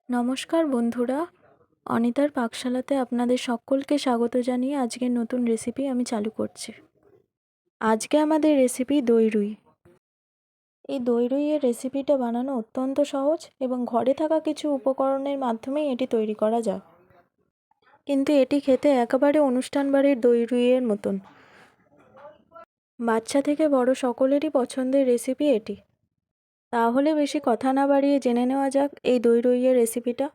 নমস্কার বন্ধুরা, অনিতার পাকশালাতে আপনাদের সকলকে স্বাগত জানিয়ে আজকের নতুন রেসিপি আমি চালু করছি। আজকে আমাদের রেসিপি দই রুই। এই দই রুইয়ের রেসিপিটা বানানো অত্যন্ত সহজ এবং ঘরে থাকা কিছু উপকরণের মাধ্যমেই এটি তৈরি করা যায়। কিন্তু এটি খেতে একেবারে অনুষ্ঠান বাড়ির দই রুইয়ের মতন। বাচ্চা থেকে বড় সকলেরই পছন্দের রেসিপি এটি। তাহলে বেশি কথা না বাড়িয়ে জেনে নেওয়া যাক এই দই রুইয়ের রেসিপিটা।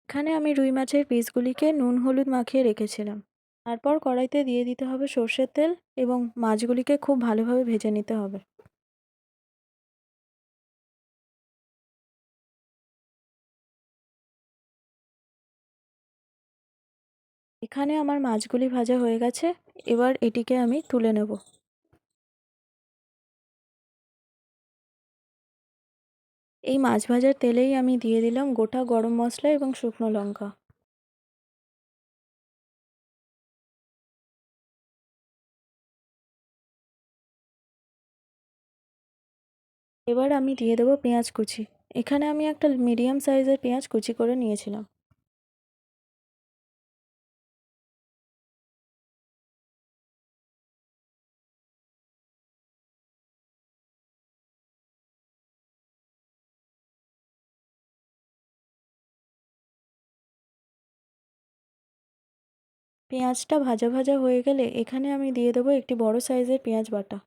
এখানে আমি রুই মাছের পিসগুলিকে নুন হলুদ মাখিয়ে রেখেছিলাম। তারপর কড়াইতে দিয়ে দিতে হবে সর্ষের তেল এবং মাছগুলিকে খুব ভালোভাবে ভেজে নিতে হবে। এখানে আমার মাছগুলি ভাজা হয়ে গেছে, এবার এটিকে আমি তুলে নেব। এই মাছ ভাজার তেলেই আমি দিয়ে দিলাম গোটা গরম মশলা এবং শুকনো লঙ্কা। এবার আমি দিয়ে দেবো পেঁয়াজ কুচি। এখানে আমি একটা মিডিয়াম সাইজের পেঁয়াজ কুচি করে নিয়েছিলাম। পেঁয়াজটা ভাজা ভাজা হয়ে গেলে এখানে আমি দিয়ে দেবো একটি বড় সাইজের পেঁয়াজ বাটা।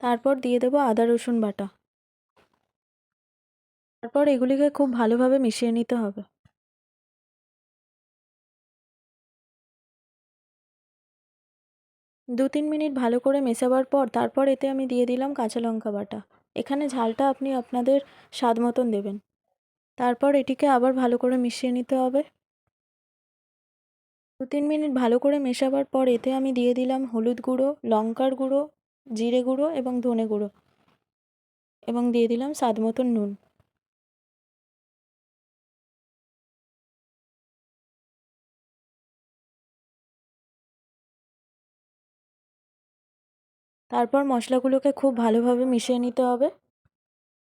তারপর দিয়ে দেবো আদা রসুন বাটা। তারপর এগুলিকে খুব ভালোভাবে মিশিয়ে নিতে হবে। 2-3 মিনিট ভালো করে মেশাবার পর তারপর এতে আমি দিয়ে দিলাম কাঁচা লঙ্কা বাটা। এখানে ঝালটা আপনি আপনাদের স্বাদ মতন দেবেন। তারপর এটিকে আবার ভালো করে মিশিয়ে নিতে হবে। 2-3 মিনিট ভালো করে মেশাবার পর এতে আমি দিয়ে দিলাম হলুদ গুঁড়ো, লঙ্কার গুঁড়ো, জিরে গুঁড়ো এবং ধনে গুঁড়ো এবং দিয়ে দিলাম স্বাদ মতন নুন। তারপর মশলাগুলোকে খুব ভালোভাবে মিশিয়ে নিতে হবে।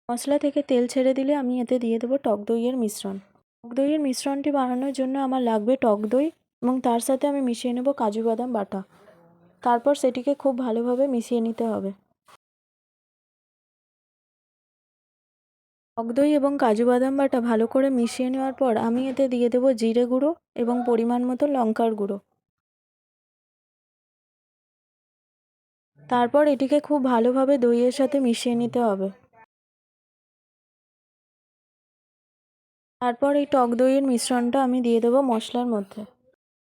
মশলা থেকে তেল ছেড়ে দিলে আমি এতে দিয়ে দেবো টক দইয়ের মিশ্রণ। টক দইয়ের মিশ্রণটি বানানোর জন্য আমার লাগবে টক দই এবং তার সাথে আমি মিশিয়ে নেব কাজু বাদাম বাটা। তারপর সেটিকে খুব ভালোভাবে মিশিয়ে নিতে হবে। টক দই এবং কাজু বাদাম বাটা ভালো করে মিশিয়ে নেওয়ার পর আমি এতে দিয়ে দেবো জিরে গুঁড়ো এবং পরিমাণ মতো লঙ্কার গুঁড়ো। তারপর এটিকে খুব ভালোভাবে দইয়ের সাথে মিশিয়ে নিতে হবে। তারপর এই টক দইয়ের মিশ্রণটা আমি দিয়ে দেবো মশলার মধ্যে।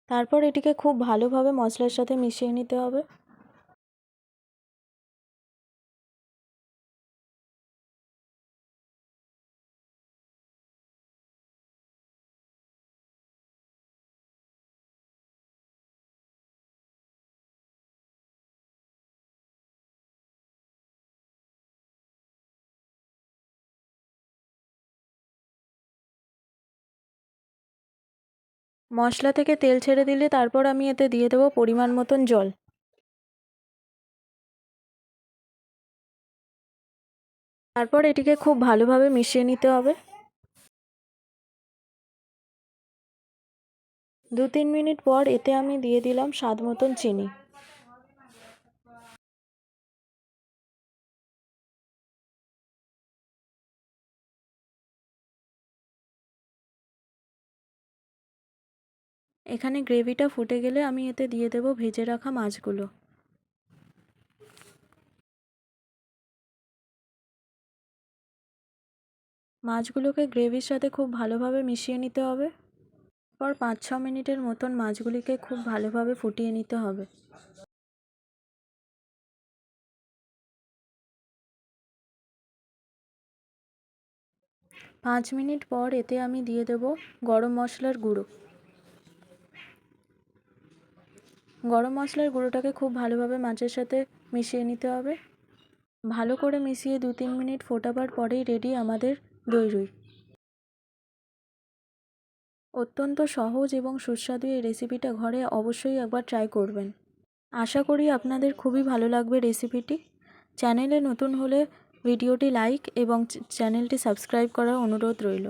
তারপর এটিকে খুব ভালোভাবে মশলার সাথে মিশিয়ে নিতে হবে। মশলা থেকে তেল ছেড়ে দিলে তারপর আমি এতে দিয়ে দেবো পরিমাণ মতন জল। তারপর এটিকে খুব ভালোভাবে মিশিয়ে নিতে হবে। 2-3 মিনিট পর এতে আমি দিয়ে দিলাম স্বাদ মতন চিনি। এখানে গ্রেভিটা ফুটে গেলে আমি এতে দিয়ে দেবো ভেজে রাখা মাছগুলো। মাছগুলোকে গ্রেভির সাথে খুব ভালোভাবে মিশিয়ে নিতে হবে। পর 5-6 মিনিটের মতন মাছগুলিকে খুব ভালোভাবে ফুটিয়ে নিতে হবে। পাঁচ মিনিট পর এতে আমি দিয়ে দেব গরম মশলার গুঁড়ো। গরম মশলার গুঁড়োটাকে খুব ভালোভাবে মাছের সাথে মিশিয়ে নিতে হবে। ভালো করে মিশিয়ে 2-3 মিনিট ফোটাবার পরেই রেডি আমাদের দই রুই। অত্যন্ত সহজ এবং সুস্বাদু এই রেসিপিটা ঘরে অবশ্যই একবার ট্রাই করবেন। আশা করি আপনাদের খুবই ভালো লাগবে রেসিপিটি। চ্যানেলে নতুন হলে ভিডিওটি লাইক এবং চ্যানেলটি সাবস্ক্রাইব করার অনুরোধ রইল।